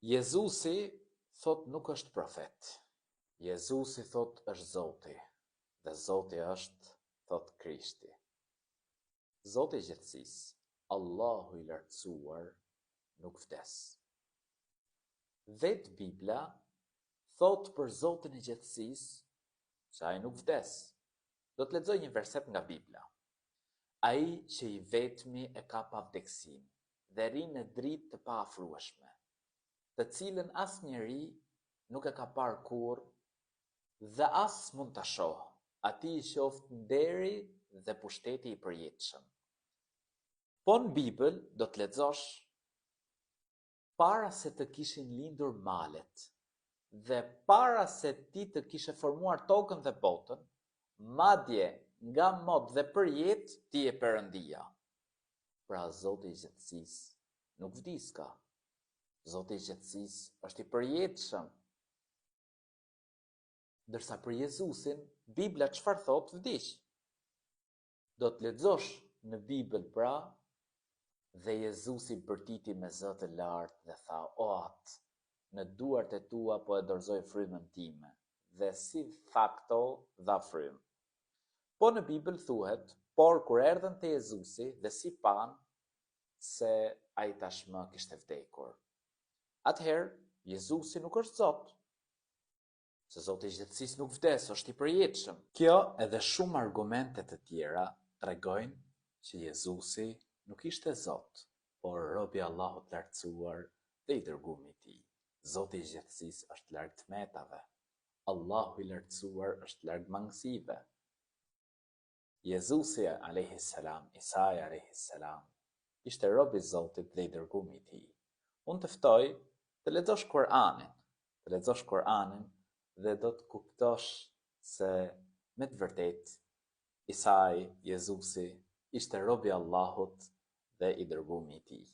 Jezusi thot nuk është profet. Jezusi thot është Zoti. Dhe Zoti është, thot Krishti. Zoti i gjithësisë, Allahu i lartësuar, nuk vdes. Vetë Bibla thot për Zotin e gjithësisë që ai nuk vdes. Do të lexoj një verset nga Bibla. Ai që i vetmi e ka pavdeksin dhe ri në dritë të paafrueshme, të cilën asnjëri nuk e ka parë kurrë dhe as mund ta shohë, atij i qoftë nderi dhe pushteti i përjetshëm. Po në Bibël do të lexosh para se të kishin lindur malet dhe para se ti të kishe formuar tokën dhe botën, madje nga mod dhe përjet ti e Perëndia. Pra Zoti i gjithësisë nuk vdis ka. Zoti i gjithësisë është i përjetshëm. Ndërsa për Jezusin, Bibla çfarë thot vdiq? Do të lexosh në Bibël pra, dhe Jezusi bërtiti me zë të lartë dhe tha: "O Atë, në duart e tua po e dorëzoj frymën time." Dhe si tha këto, dha frymë. Po në Bibël thuhet, por kur erdhën te Jezusi dhe si pan se ai tashmë kishte vdekur. Atëherë, Jezusi nuk është Zot. Se Zoti i gjithësisë nuk vdes, është i përjetshëm. Kjo edhe shumë argumente të tjera tregojnë që Jezusi nuk ishte Zot, por robi i Allahut lartësuar dhe i dërguari i tij. Zoti i gjithësisë është larg tmetave. Allahu i lartësuar është larg mangësive. Jezusi alayhi salam, Isa alayhi salam, ishte robi i Zotit dhe i dërguari i tij. Unë të ftoj të lexosh Kur'anin, dhe do të kuptosh se me të vërtetë Isa, Jezusi, ishte robi i Allahut dhe i dërguari i tij.